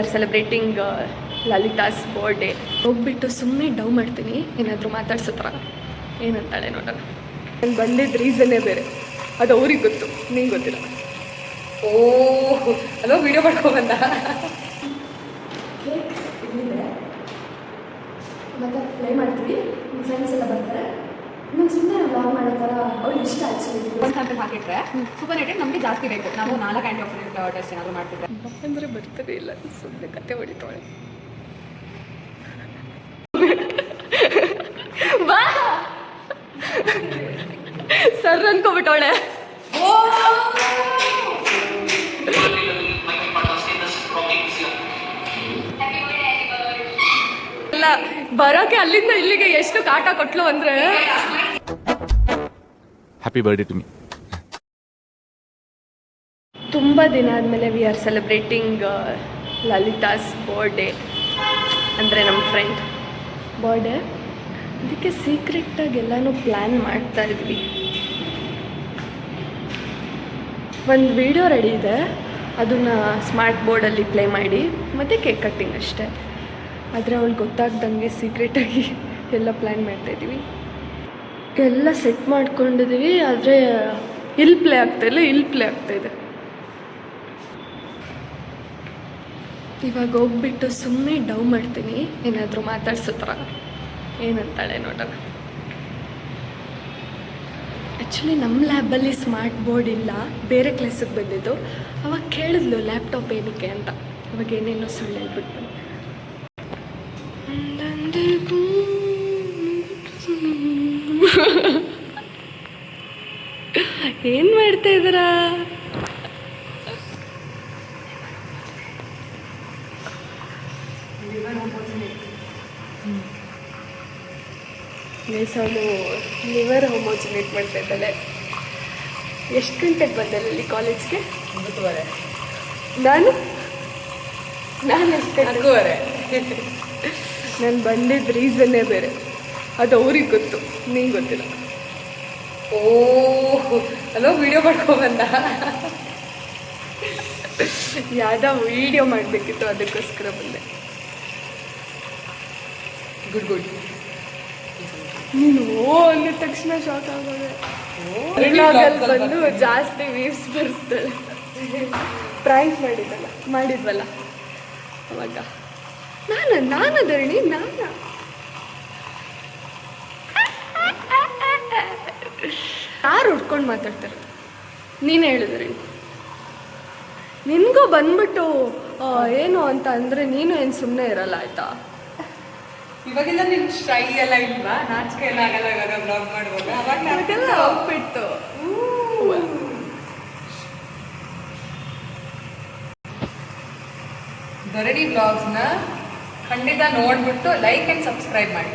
R celebrating Lalitha's birthday. ಹೋಗ್ಬಿಟ್ಟು ಸುಮ್ಮನೆ ಡೌ ಮಾಡ್ತೀನಿ, ಏನಾದರೂ ಮಾತಾಡ್ಸತ್ರ ಏನಂತಾಳೆ ನೋಡೋಣ. ನಾನು ಬಂದಿದ್ದ ರೀಸನ್ನೇ ಬೇರೆ, ಅದು ಅವ್ರಿಗೆ ಗೊತ್ತು, ನಿಂಗೆ ಗೊತ್ತಿಲ್ಲ. ಅಲೋ ವಿಡಿಯೋ ಮಾಡ್ಕೊಬಂದ ಮತ್ತೆ ಪ್ಲೇ ಮಾಡ್ತೀವಿ, ನಿಮ್ಮ ಫ್ರೆಂಡ್ಸ್ ಎಲ್ಲ ಬರ್ತಾರೆ. ನಂಗೆ ಸುಮ್ಮನೆ ವ್ಲಾಗ್ ಮಾಡೋ ಥರ ಅವ್ರಿಗೆ ಇಷ್ಟ ಆ್ಯಕ್ಚುಲಿ. ಒಂದು ಅಂತ ಹಾಕಿಟ್ರೆ ಸೂಪರ್ ನೆಟ್ಟೆಡ್ ನಮಗೆ ಜಾಸ್ತಿ ಬೇಕು. ನಾವು 4 ಕ್ಯಾಂಡಿ ಆಫ್ ಟೆಸ್ಟ್ ಏನಾದರೂ ಮಾಡ್ತಿದ್ದೆ ಅಂದರೆ ಬರ್ತಾರೆ ಇಲ್ಲ, ಸುಮ್ಮನೆ ಕತೆ ಹೊಡಿತಾಳೆ. ಬಾ ಸರ್ ಅನ್ಕೋಬಿಟ್ಟವಳೆ. ಇಲ್ಲ ಬರೋಕೆ ಅಲ್ಲಿಂದ ಇಲ್ಲಿಗೆ ಎಷ್ಟು ಕಾಟ ಕೊಟ್ಲು ಅಂದ್ರೆ. Happy birthday to me. ತುಂಬ ದಿನ ಆದಮೇಲೆ we are celebrating Lalitha's birthday, ಅಂದರೆ ನಮ್ಮ ಫ್ರೆಂಡ್ ಬರ್ಡೇ. ಅದಕ್ಕೆ ಸೀಕ್ರೆಟಾಗಿ ಎಲ್ಲನೂ ಪ್ಲ್ಯಾನ್ ಮಾಡ್ತಾ ಇದ್ವಿ. ಒಂದು ವಿಡಿಯೋ ರೆಡಿ ಇದೆ, ಅದನ್ನು ಸ್ಮಾರ್ಟ್ ಬೋರ್ಡಲ್ಲಿ ಪ್ಲೇ ಮಾಡಿ ಮತ್ತು ಕೇಕ್ ಕಟ್ಟಿಂಗ್ ಅಷ್ಟೇ. ಆದರೆ ಅವಳು ಗೊತ್ತಾಗ್ದಂಗೆ ಸೀಕ್ರೆಟಾಗಿ ಎಲ್ಲ ಪ್ಲ್ಯಾನ್ ಮಾಡ್ತಾಯಿದ್ದೀವಿ. ಎಲ್ಲ ಸೆಟ್ ಮಾಡ್ಕೊಂಡಿದ್ದೀವಿ, ಆದರೆ ಇಲ್ಲಿ ಪ್ಲೇ ಆಗ್ತಾಯಿಲ್ಲ, ಇಲ್ಲಿ ಪ್ಲೇ ಆಗ್ತಾಯಿದೆ. ಇವಾಗ ಹೋಗ್ಬಿಟ್ಟು ಸುಮ್ಮನೆ ಡೌ ಮಾಡ್ತೀನಿ, ಏನಾದರೂ ಮಾತಾಡ್ಸತ್ರ ಏನಂತಾಳೆ ನೋಡೋಣ. ಆ್ಯಕ್ಚುಲಿ ನಮ್ಮ ಲ್ಯಾಬಲ್ಲಿ ಸ್ಮಾರ್ಟ್ ಬೋರ್ಡ್ ಇಲ್ಲ, ಬೇರೆ ಕ್ಲಾಸಿಗೆ ಬಂದಿದ್ದು. ಅವಾಗ ಕೇಳಿದ್ಲು ಲ್ಯಾಪ್ಟಾಪ್ ಏನಕ್ಕೆ ಅಂತ, ಅವಾಗ ಏನೇನೋ ಸುಳ್ಳು ಹೇಳ್ಬಿಟ್ಟು ಏನು ಮಾಡ್ತಾ ಇದ್ದೀರಾ? ಅವಳು ಲಿವರ್ ಹೋಮೋಜಿನೇಟ್ ಮಾಡ್ತಾ ಇದ್ದಾಳೆ. ಎಷ್ಟು ಗಂಟೆಗೆ ಬಂದಲ್ಲ ಇಲ್ಲಿ ಕಾಲೇಜ್ಗೆ? 9:30. ನಾನು ಎಷ್ಟು 4:30. ನಾನು ಬಂದಿದ್ದ ರೀಸನ್ನೇ ಬೇರೆ, ಅದು ಅವ್ರಿಗೆ ಗೊತ್ತು, ನಿಂಗೆ ಗೊತ್ತಿಲ್ಲ. ಅಲೋ ವಿಡಿಯೋ ಮಾಡ್ಕೊಬಂದ. ಯಾವುದೋ ವಿಡಿಯೋ ಮಾಡಬೇಕಿತ್ತು, ಅದಕ್ಕೋಸ್ಕರ ಬಂದೆ. ಗುಡ್. ನೀನು ಅಂದ ತಕ್ಷಣ ಶಾಕ್ ಆಗೋದೆ. ಬಂದು ಜಾಸ್ತಿ ವ್ಯೂಸ್ ಬರ್ಸ್ತಾಳೆ. ಪ್ರಾಂಕ್ ಮಾಡಿದ್ವಲ್ಲ ಅವಾಗ. ನಾನು ಧರಣಿ ಯಾರು ಉಟ್ಕೊಂಡು ಮಾತಾಡ್ತಾರೆ? ನೀನು ಹೇಳಿದ್ರಿ, ನಿನಗೂ ಬಂದ್ಬಿಟ್ಟು ಏನು ಅಂತ ಅಂದರೆ ನೀನು ಏನು ಸುಮ್ಮನೆ ಇರಲ್ಲ ಆಯಿತಾ? ಇವಾಗೆಲ್ಲ ನಿನ್ ಶೈ ಎಲ್ಲ ಇಲ್ವಾ? ನಾಚಿಕೆ ಎಲ್ಲ ಆಗಲ್ಲ ಇವಾಗ ಬ್ಲಾಗ್ ಮಾಡುವಾಗ? ಅವಾಗೆಲ್ಲ ಹೋಗ್ಬಿಟ್ಟು ಧರಣಿ ಬ್ಲಾಗ್ಸ್ನ ಖಂಡಿತ ನೋಡ್ಬಿಟ್ಟು ಲೈಕ್ ಆ್ಯಂಡ್ ಸಬ್ಸ್ಕ್ರೈಬ್ ಮಾಡಿ.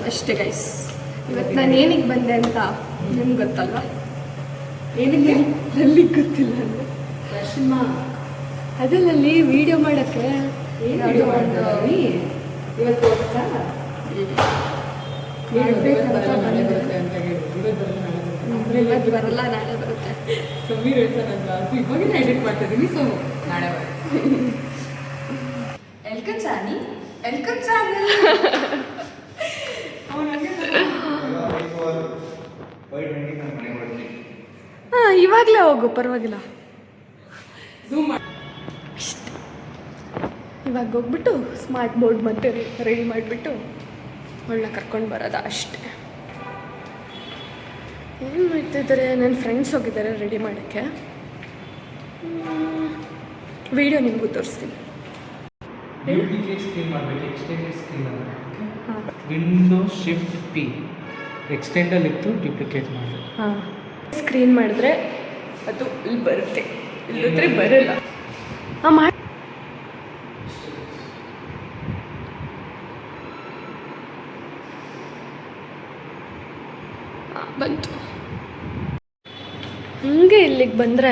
ಅಷ್ಟೇ ಗೈಸ್. ಇವತ್ತು ನಾನು ಏನಿಗೆ ಬಂದೆ ಅಂತ ನಿಮ್ಗೆ ಗೊತ್ತಲ್ವಾ? ಏನಕ್ಕೆ ಅಲ್ಲಿಗೆ ಗೊತ್ತಿಲ್ಲ ಅಂದರೆ ಅದರಲ್ಲಿ ವಿಡಿಯೋ ಮಾಡೋಕ್ಕೆ ಇವತ್ತು ಬರಲ್ಲ, ನಾಳೆ ಬರುತ್ತೆ. ಸಮೀರ್ ಹೇಳ್ತಾನಲ್ಲ, ಇವಾಗಿನ ಎಡಿಟ್ ಮಾಡ್ತಿದ್ದೀನಿ, ಸೊ ನಾಳೆ ಬರುತ್ತೆ. ಎಲ್ಕಮ್ ಚಾನಲ್. ಹಾಂ, ಇವಾಗಲೇ ಹೋಗು, ಪರವಾಗಿಲ್ಲ. ಇವಾಗ ಹೋಗ್ಬಿಟ್ಟು ಸ್ಮಾರ್ಟ್ ಬೋರ್ಡ್ ಮತ್ತೆ ರೆಡಿ ಮಾಡಿಬಿಟ್ಟು ಅವಳನ್ನ ಕರ್ಕೊಂಡು ಬರೋದು ಅಷ್ಟೇ. ಏನು ಮಾಡ್ತಿದ್ದಾರೆ? ನನ್ನ ಫ್ರೆಂಡ್ಸ್ ಹೋಗಿದ್ದಾರೆ ರೆಡಿ ಮಾಡೋಕ್ಕೆ. ವಿಡಿಯೋ ನಿಮಗೂ ತೋರಿಸ್ತೀನಿ. ವಿಂಡೋಸ್ ಶಿಫ್ಟ್ ಪಿ ಎಕ್ಸ್ಟೆಂಡಲ್ಲಿ ಇತ್ತು, ಡ್ಯೂಪ್ಲಿಕೇಟ್ ಮಾಡಿದೆ. ಹಾಂ, ಸ್ಕ್ರೀನ್ ಮಾಡಿದ್ರೆ ಅದು ಇಲ್ಲಿ ಬರುತ್ತೆ, ಇಲ್ಲದ್ರೆ ಬರಲ್ಲ. ಹಾಂ ಮಾಡಿ. ಬಂತು. ಹಂಗೆ ಇಲ್ಲಿಗೆ ಬಂದರೆ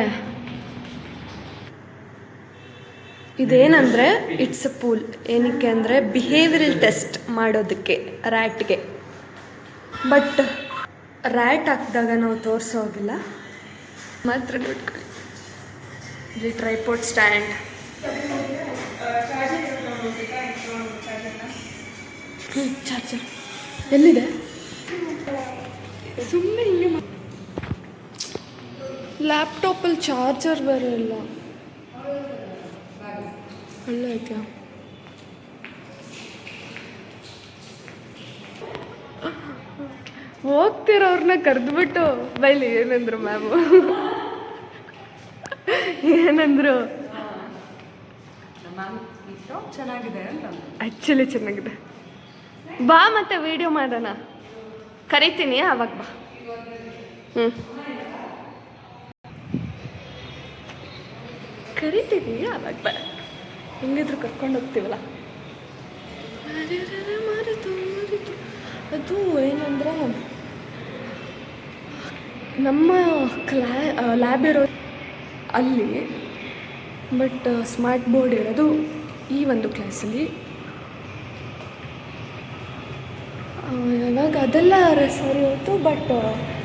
ಇದೇನಂದರೆ ಇಟ್ಸ್ ಅ ಪೂಲ್. ಏನಕ್ಕೆ ಅಂದರೆ ಬಿಹೇವಿಯರಲ್ ಟೆಸ್ಟ್ ಮಾಡೋದಕ್ಕೆ ರ್ಯಾಟ್ಗೆ. ಬಟ್ ರ್ಯಾಟ್ ಹಾಕಿದಾಗ ನಾವು ತೋರಿಸೋಗಿಲ್ಲ, ಮಾತ್ರ ನೋಡ್ಕೊಳ್ಳಿ. ಇಲ್ಲಿ ಟ್ರೈಪೋರ್ಟ್ ಸ್ಟ್ಯಾಂಡ್, ಚಾರ್ಜರ್ ಎಲ್ಲಿದೆ? ಸುಮ್ಮನೆ ಹಿಂಗೆ ಲ್ಯಾಪ್ಟಾಪಲ್ಲಿ ಚಾರ್ಜರ್ ಬರೋಲ್ಲ. ಒಳ್ಳೆ ಐತ್ಯಾ? ಹೋಗ್ತಿರೋರ್ನ ಕರೆದ್ಬಿಟ್ಟು ಬೈಲಿ ಏನಂದ್ರು ಮ್ಯಾಮು? ಏನಂದ್ರು? ಚೆನ್ನಾಗಿದೆ ಅಂತ. ಆ್ಯಕ್ಚುಲಿ ಚೆನ್ನಾಗಿದೆ. ಬಾ ಮತ್ತೆ ವಿಡಿಯೋ ಮಾಡೋಣ. ಕರಿತೀನಿ ಆವಾಗ ಬಾ. ಕರಿತೀನಿ ಆವಾಗ ಬಾ. ಹೆಂಗಿದ್ರು ಕರ್ಕೊಂಡು ಹೋಗ್ತೀವಲ್ಲ. ಅದು ಏನಂದರೆ ನಮ್ಮ ಲ್ಯಾಬ್ ಇರೋ ಅಲ್ಲಿ, ಬಟ್ ಸ್ಮಾರ್ಟ್ ಬೋರ್ಡ್ ಇರೋದು ಈ ಒಂದು ಕ್ಲಾಸಲ್ಲಿ. ಇವಾಗ ಅದೆಲ್ಲ ಸರಿ ಹೋಯ್ತು, ಬಟ್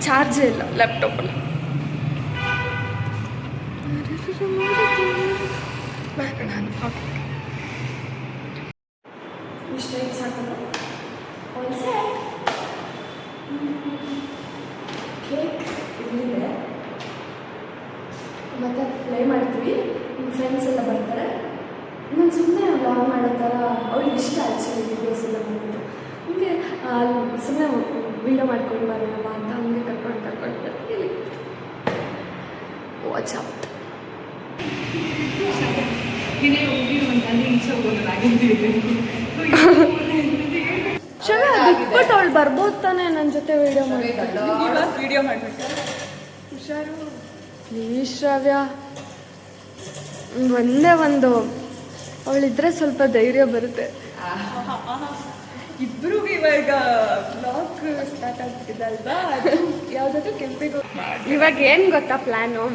ಚಾರ್ಜೇ ಇಲ್ಲ ಲ್ಯಾಪ್ಟಾಪಲ್ಲಿ. ಇಷ್ಟ ಸಾಕಲ್ಲ. ಕೇಕ್ ಇಲ್ಲಿದೆ, ಮತ್ತು ಪ್ಲೇ ಮಾಡ್ತೀವಿ. ಫ್ರೆಂಡ್ಸ್ ಎಲ್ಲ ಬರ್ತಾರೆ. ನಾನು ಸುಮ್ಮನೆ ವ್ಲಾಗ್ ಮಾಡೋ ಥರ ಅವ್ಳಿಗೆ ಇಷ್ಟ ಆ್ಯಕ್ಚುಲಿ ವೀಡಿಯೋಸ್ ಎಲ್ಲ ಮಾಡೋದು. ಹಂಗೆ ಸುಮ್ಮನೆ ವೀಡಿಯೋ ಮಾಡ್ಕೊಂಡು ಬರೋಣವ ಅಂತ ಹಂಗೆ ಕರ್ಕೊಂಡು ಬರ್ತೀವಿ. Watch out. ಬಿಟ್ಬಿಟ್ಟು ಅವಳು ಬರ್ಬೋದು ತಾನೆ ನನ್ನ ಜೊತೆ ವೀಡಿಯೋ ವಿಡಿಯೋ ಮಾಡ್ಬಿಟ್ಟು ಹುಷಾರು. ಪ್ಲೀಸ್ ಶ್ರಾವ್ಯ, ಒಂದೇ ಒಂದು ಅವಳಿದ್ರೆ ಸ್ವಲ್ಪ ಧೈರ್ಯ ಬರುತ್ತೆ. ಇಬ್ರಿಗೂ ಇವಾಗ ಬ್ಲಾಗ್ ಸ್ಟಾರ್ಟ್ ಆಗ್ತಿದೆ ಅಲ್ವಾ? ಯಾವುದಾದ್ರೂ ಕೆಂಪಿಗೆ ಇವಾಗ ಏನು ಗೊತ್ತಾ ಪ್ಲ್ಯಾನು?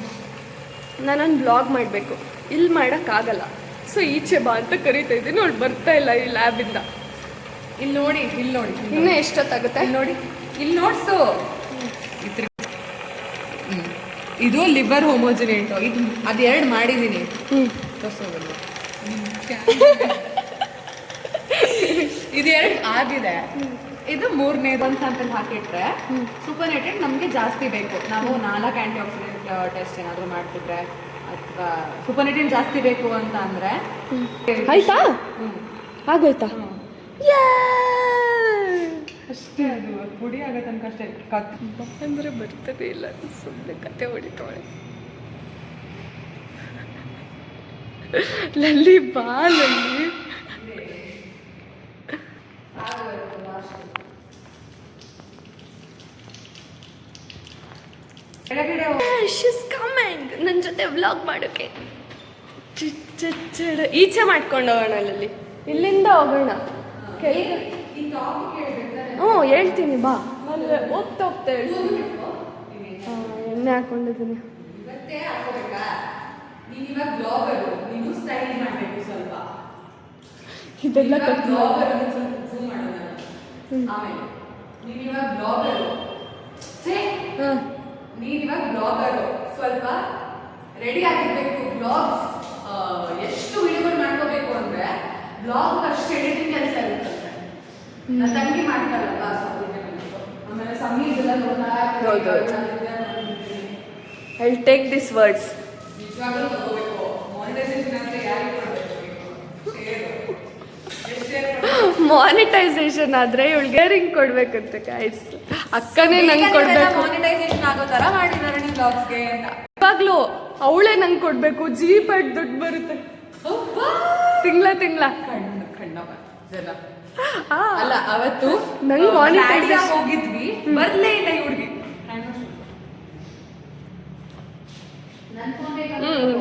ನಾನೊಂದು ಬ್ಲಾಗ್ ಮಾಡಬೇಕು, ಇಲ್ಲಿ ಮಾಡೋಕ್ಕಾಗಲ್ಲ. ಸೊ ಈಚೆ ಬಾ ಅಂತ ಕರಿತಾ ಇದ್ದೀನಿ. ಅವಳು ಬರ್ತಾ ಇಲ್ಲ ಈ ಲ್ಯಾಬಿಂದ. ಇಲ್ಲಿ ನೋಡಿ, ಇಲ್ಲಿ ನೋಡಿ, ಇನ್ನೂ ಎಷ್ಟೊತ್ತಾಗುತ್ತೆ? ನೋಡಿ, ಇಲ್ಲಿ ನೋಡ್ಸು. ಇದು ಲಿವರ್ ಹೋಮೋಜಿನೇಟ್. ಇದು ಅದೆರಡು ಮಾಡಿದ್ದೀನಿ. ಇದು ಎರಡು ಆಗಿದೆ. ಇದು ಮೂರನೇದು ಒಂದು ಸ್ಯಾಂಪಲ್ ಹಾಕಿಟ್ರೆ ಸೂಪರ್ನೇಟೆಡ್ ನಮಗೆ ಜಾಸ್ತಿ ಬೇಕು. ನಾವು 4 ಆ್ಯಂಟಿ ಆಕ್ಸಿಡೆಂಟ್ ಟೆಸ್ಟ್ ಏನಾದರೂ ಮಾಡ್ತಿದ್ರೆ ಅಥವಾ ಸೂಪರ್ನೇಟೆಡ್ ಜಾಸ್ತಿ ಬೇಕು ಅಂತ ಅಂದರೆ ಆಯ್ತಾ? ಆಗೋಯ್ತಾ? ಅಷ್ಟೇ. ಅದು ಪುಡಿ ಆಗೋ ತನಕ ಅಷ್ಟೇ. ಅಂದರೆ ಬರ್ತದೆ ಇಲ್ಲ, ಸುಮ್ಮನೆ ಕತೆ ಹೊಡಿತಾಳೆ. ಲಲ್ಲಿ ಬಾ ಲಲ್ಲಿ. ನನ್ನ ಜೊತೆ ವ್ಲಾಗ್ ಮಾಡೋಕೆ ಈಚೆ ಮಾಡ್ಕೊಂಡು ಹೋಗೋಣ ಲಲ್ಲಿ. ಇಲ್ಲಿಂದ ಹೋಗೋಣ ಕೆಳಗೆ. ಹ್ಞೂ ಹೇಳ್ತೀನಿ ಬಾ. ಆಮೇಲೆ ಹೋಗ್ತಾ ಹೇಳ್ತೀನಿ. ಎಣ್ಣೆ ಹಾಕೊಂಡಿದ್ದೀನಿ. ಇದೆಲ್ಲ ನೀನಿವಾಗ ಬ್ಲಾಗರು, ಸ್ವಲ್ಪ ರೆಡಿ ಆಗಿರ್ಬೇಕು. ಬ್ಲಾಗ್ಸ್ ಎಷ್ಟು ವಿಡಿಯೋಗಳು ಮಾಡ್ಕೋಬೇಕು ಅಂದರೆ ಬ್ಲಾಗ್ ಅಷ್ಟು ಎಡಿಟಿಂಗ್ ಕೆಲಸ ಇರುತ್ತೆ. ನನ್ನ ತಂಗಿ ಮಾಡ್ತಾರಲ್ಲ, ಆಮೇಲೆ ಸಮೀದೆಲ್ಲ ಐ ಟೇಕ್ ದಿಸ್ ವರ್ಡ್ಸ್. ನಿಜವಾಗ್ಲೂ ತಗೋಬೇಕು. ಮಾನಿಟೈಸೇಷನ್ ಅಂದರೆ ಯಾರಿಗೆ ಕೊಡಬೇಕು? ಮಾನಿಟೈಸೇಷನ್ ಆದರೆ ಇವಳಿಗೆ ರಿಂಗ್ ಕೊಡ್ಬೇಕಂತೆ ಗಾಯ್ಸ್. ಅಕ್ಕನೇ ನಂಗೆ ಕೊಡ್ಬೇಕು. ಮಾನಿಟೈಸೇಷನ್ ಆಗೋ ಥರ ಮಾಡಿದ್ದಾರೆ ನೀವು ಬ್ಲಾಗ್ಸ್ಗೆ. ಇವಾಗಲೂ ಅವಳೇ ನಂಗೆ ಕೊಡಬೇಕು. ಜೀಪೇಟ್ ದುಡ್ಡು ಬರುತ್ತೆ ತಿಂಗಳ. ಅಲ್ಲ, ಅವತ್ತು ನಂಗೆ ಮಾನಿಟೈಸೇಷನ್ ಹೋಗಿದ್ವಿ, ಬರ್ಲೇ ಇಲ್ಲ ಇವ್ರಿಗೆ.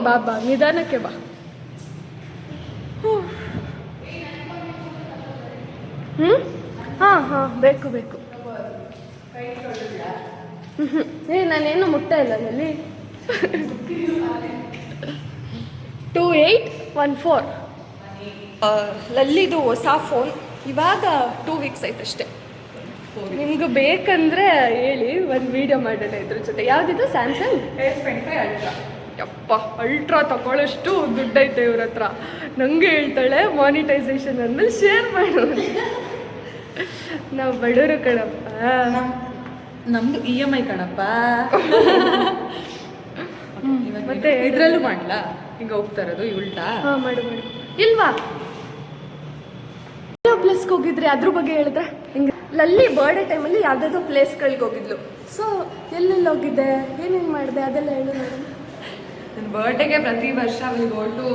ಬಾ ನಿಧಾನಕ್ಕೆ ಬಾ. ಹಾಂ ಬೇಕು. ನಾನೇನು ಮುಟ್ಟ ಇಲ್ಲ ಅಲ್ಲಿ. 2814 ಲಲ್ಲಿದು ಹೊಸ ಫೋನ್. ಇವಾಗ 2 ವೀಕ್ಸ್ ಆಯ್ತಷ್ಟೇ. ನಿಮ್ಗೆ ಬೇಕಂದ್ರೆ ಹೇಳಿ ಒಂದು ವಿಡಿಯೋ ಮಾಡೋಣ ಇದ್ರ ಜೊತೆ. ಯಾವುದಿದು? Samsung S25 ultra. ಯಪ್ಪ, ಅಲ್ಟ್ರಾ ತಗೊಳ್ಳೋಷ್ಟು ದುಡ್ಡೈತೆ ಇವ್ರ ಹತ್ರ. ನಂಗೆ ಹೇಳ್ತಾಳೆ ಮಾನಿಟೈಸೇಷನ್ ಅಂದ್ಮೇಲೆ ಶೇರ್ ಮಾಡು. ನಾವು ಬಡವರು ಕಣಪ್ಪ. ನಮ್ದು EMI ಕಣಪ್ಪ. ಮತ್ತೆ ಇದ್ರಲ್ಲೂ ಮಾಡ್ಲಾ? ಹಿಂಗ ಹೋಗ್ತಾ ಇರೋದು ಈ ಉಲ್ಟಾ? ಹಾಂ ಮಾಡು ಮಾಡು. ಇಲ್ವಾ ಯಾವ ಪ್ಲೇಸ್ಗೆ ಹೋಗಿದ್ರಿ ಅದ್ರ ಬಗ್ಗೆ ಹೇಳಿದ್ರೆ ಹಿಂಗೆ. ಲಲ್ಲಿ ಬರ್ಡೇ ಟೈಮಲ್ಲಿ ಯಾವುದಾದ್ರು ಪ್ಲೇಸ್ಗಳಿಗೆ ಹೋಗಿದ್ಲು. ಸೊ ಎಲ್ಲೆಲ್ಲಿ ಹೋಗಿದ್ದೆ, ಏನೇನು ಮಾಡಿದೆ ಅದೆಲ್ಲ ಹೇಳು ಮೇಡಮ್. ನನ್ನ ಬರ್ಡೇಗೆ ಪ್ರತಿ ವರ್ಷ ವಿಲ್ ಗೋ ಟು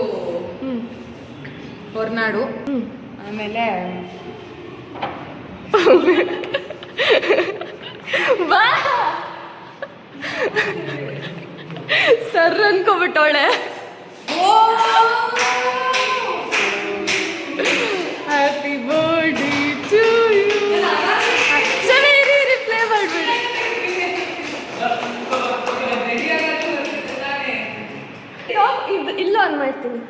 ಹೊರನಾಡು. ಆಮೇಲೆ ಬಾ ಸರ್ ಅನ್ಕೋಬಿಟ್ಟವಳೆ. Happy birthday to you. ಚೆನ್ನಾಗಿ ರಿಪ್ಲೈ ಮಾಡ್ಬಿಡಿ. ಇಲ್ಲ ಆನ್ ಮಾಡ್ತೀನಿ.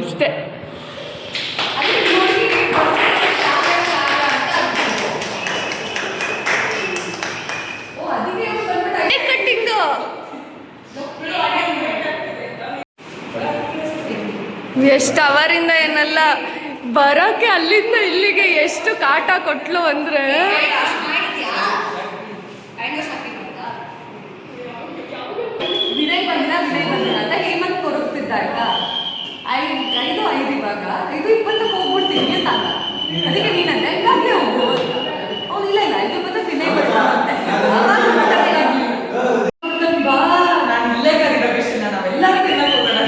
ಇಷ್ಟೇ. ಕಟ್ಟಿಂಗು ಎಷ್ಟು ಅವರಿಂದ ಏನಲ್ಲ ಬರೋಕೆ ಅಲ್ಲಿಂದ ಇಲ್ಲಿಗೆ ಎಷ್ಟು ಕಾಟ ಕೊಟ್ಲು ಅಂದ್ರೆ ವಿನಯ್ ಬಂದಿಲ್ಲ ಅಂತ ಹೇಮಂತ್ ಕೊಡುತ್ತಿದ್ದ ಆಯ್ತಾ. 5 ಇವಾಗ 5:20 ಹೋಗ್ಬಿಡ್ತೀನಿ ಅಂತ ಅಂದ. ಅದಕ್ಕೆ ನೀನಂದೆ ಇವಾಗಲೇ ಹೋಗು ಅಂತ. ಅವ್ನು ಇಲ್ಲ 5:20 ವಿನಯ್ ಬರ್ತಾನಂತೆ. ಬಾ ನಾನು ಇಲ್ಲೇ ಕರೀದ ಕೃಷ್ಣ, ನಾವೆಲ್ಲರೂ ತಿನ್ನಕ್ಕೆ ಹೋಗೋಣ.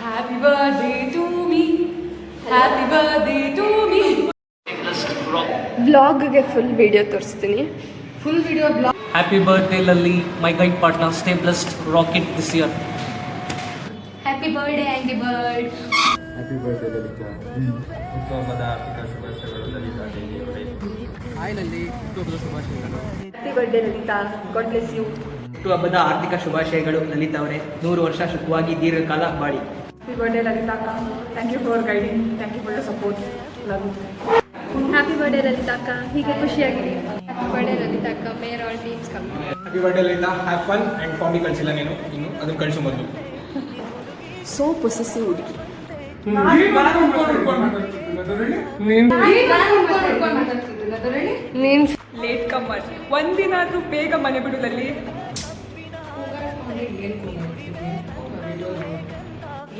Happy birthday to me. Happy birthday to me. ಬ್ಲಾಗ್ಗೆ ಫುಲ್ ವಿಡಿಯೋ ತೋರಿಸ್ತೀನಿ. Full video blog. Happy birthday, Lally, my guide partner. Stay blessed, rock it this year. Happy birthday aunty bird. Happy birthday Lalitha. ಹುಟ್ಟುಹಬ್ಬದ ಹಾರ್ದಿಕ ಶುಭಾಶಯಗಳು ಲಲಿತಾ ದೇವಿ ಅವರೇ. Hi, Lally. ಹುಟ್ಟುಹಬ್ಬದ ಶುಭಾಶಯಗಳು. Happy birthday Lalitha, God bless you. ಹುಟ್ಟುಹಬ್ಬದ ಆರ್ಥಿಕ ಶುಭಾಶಯಗಳು ಲಲಿತಾ ಅವರೇ. 100 ವರ್ಷ ಸುಖವಾಗಿ ದೀರ್ಘಕಾಲ ಬಾಳಿ. Happy birthday Lalita akka. Thank you for guiding. Thank you for your support. Love you. Happy birthday Lalitha ಅಕ್ಕ, ಹೀಗೆ ಖುಷಿಯಾಗಿರಿ. ಹ್ಯಾಪಿ ಬರ್ಡೇ ಲಲಿತಾ ಅಕ್ಕ, mayor all teams come. Happy birthday Lalitha. Have fun and ಫಾರ್ಮಿಗೆ ಕಳಿಸಿಲ್ಲ ನೀನು ಇನ್ನು, ಅದನ್ನು ಕಳಿಸು ಮೊದಲು. ಸೋ ಪೊಸೆಸಿವ್ ಹುಡುಗಿ. ನೀನ್ ಲೇಟ್ ಕಮ್ಮರ್. ಒಂದಿನ ಆದ್ರೂ ಬೇಗ ಮನೆ ಬಿಡುದಲ್ಲಿ.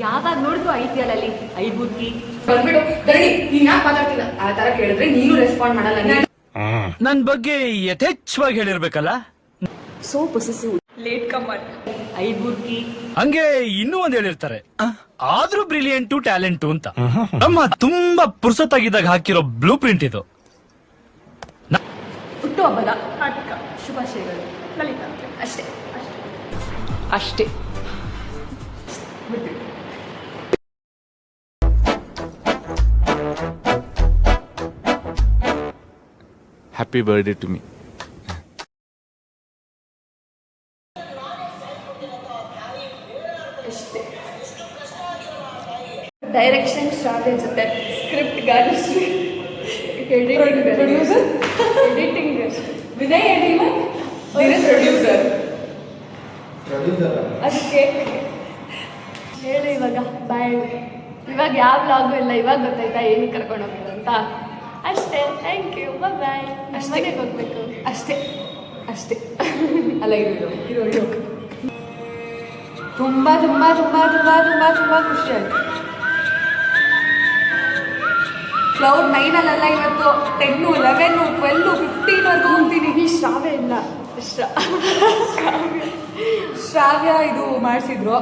ಯಾವಾಗ ನೋಡಿದ್ರು ಐತಿಯಲ್ಲಲ್ಲಿ ಐಬುದ್ಧಿ ಬಂದ್ಬಿಡು ಧರಣಿ, ನೀನ್ ಯಾಕೆ ಮಾತಾಡ್ತಿಲ್ಲ ಆ ತರ ಕೇಳಿದ್ರೆ ನೀನು ರೆಸ್ಪಾಂಡ್ ಮಾಡಲ್ಲ. ನನ್ ಬಗ್ಗೆ ಯಥೇಚ್ಛವಾಗಿ ಹೇಳಿರ್ಬೇಕಲ್ಲ. So possessive. Latecomer. ಐಬುದ್ಧಿ ಹಂಗೆ ಇನ್ನೂ ಒಂದ್ ಹೇಳಿರ್ತಾರೆ, ಆದ್ರೂ ಬ್ರಿಲಿಯಂಟು ಟ್ಯಾಲೆಂಟು ಅಂತ. ನಮ್ಮ ತುಂಬಾ ಪುರ್ಸೊತ್ತಾಗಿದ್ದಾಗ ಹಾಕಿರೋ ಬ್ಲೂ ಪ್ರಿಂಟ್ ಇದು. ಹುಟ್ಟುಹಬ್ಬದ ಹಾರ್ದಿಕ ಶುಭಾಶಯಗಳು ಲಲಿತಾ. ಅಷ್ಟೇ. ಅಷ್ಟೇ. Happy birthday to me. ಅಷ್ಟೇ. ಡೈರೆಕ್ಷನ್ ಶ್ರಾವ್ಯ ಜೊತೆ, ಸ್ಕ್ರಿಪ್ಟ್ ಗಾರ್ನಿಶ್ರೀ, Producer? Editing Vinay editing, Dheeraj producer. ಅದಕ್ಕೆ ಹೇಳಿ ಇವಾಗ ಬಾಯ್. ಇವಾಗ ಯಾವ ವ್ಲಾಗು ಇಲ್ಲ, ಇವಾಗ ಗೊತ್ತಾಯ್ತಾ ಏನಕ್ಕೆ ಕರ್ಕೊಂಡು ಹೋಗೋದು ಅಂತ. ಅಷ್ಟೇ, ಥ್ಯಾಂಕ್ ಯು, ಬಾಯ್. ಅಷ್ಟೇ. ಮನೆಗೆ ಹೋಗ್ಬೇಕು ಅಷ್ಟೇ ಅಷ್ಟೇ. ಅಲ್ಲ ಇದು ತುಂಬಾ ತುಂಬಾ ತುಂಬಾ ತುಂಬಾ ತುಂಬಾ ತುಂಬಾ ಖುಷಿ ಆಯ್ತು. ಕ್ಲೌಡ್ 9 ಇವತ್ತು 10, 11, 12, 15 ಹೋಗ್ತೀನಿ. ಈ ಶ್ರಾವ್ಯ ಇಲ್ಲ, ಶ್ರಾವ್ಯ ಇದು ಮಾಡಿಸಿದ್ರು.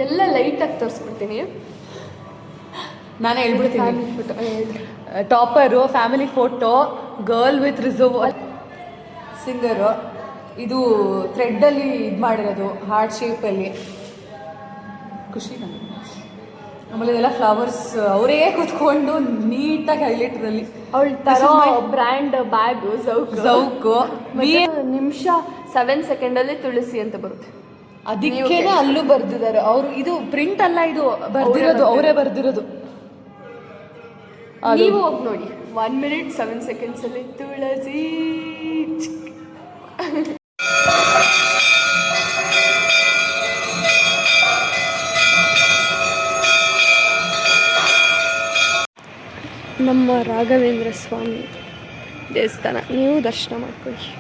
ಎಲ್ಲ ಲೈಟಾಗಿ ತೋರಿಸ್ಬಿಡ್ತೀನಿ. ನಾನು ಹೇಳ್ಬಿಡ್ತೀನಿ. Family photo topper, family photo, girl with reserve, singer. ಇದು ಥ್ರೆಡ್ಡಲ್ಲಿ ಇದು ಮಾಡಿರೋದು, ಹಾರ್ಟ್ ಶೇಪಲ್ಲಿ. ಖುಷಿ ನನಗೆ. ಆಮೇಲೆ ಇದೆಲ್ಲ ಫ್ಲವರ್ಸ್ ಅವರೇ ಕೂತ್ಕೊಂಡು ನೀಟಾಗಿ ಹೈಲೈಟ್ರಲ್ಲಿ. ಅವಳು ತರೋ ಬ್ರ್ಯಾಂಡ್ ಬ್ಯಾಗು ಜೌಕು ನಿಮಿಷ 7 ಸೆಕೆಂಡಲ್ಲಿ ತುಳಸಿ ಅಂತ ಬರುತ್ತೆ. ಅದಕ್ಕೇನೆ ಅಲ್ಲೂ ಬರ್ದಿದ್ದಾರೆ ಅವರು. ಇದು ಪ್ರಿಂಟ್ ಅಲ್ಲ, ಇದು ಬರ್ದಿರೋದು ಅವರೇ ಬರ್ದಿರೋದು. ನೀವು ಹೋಗಿ ನೋಡಿ, 1 minute 7 seconds ಅಲ್ಲಿ ತುಳಸಿ. ನಮ್ಮ ರಾಘವೇಂದ್ರ ಸ್ವಾಮಿ ದೇವಸ್ಥಾನ, ನೀವು ದರ್ಶನ ಮಾಡ್ಕೊಳ್ಳಿ.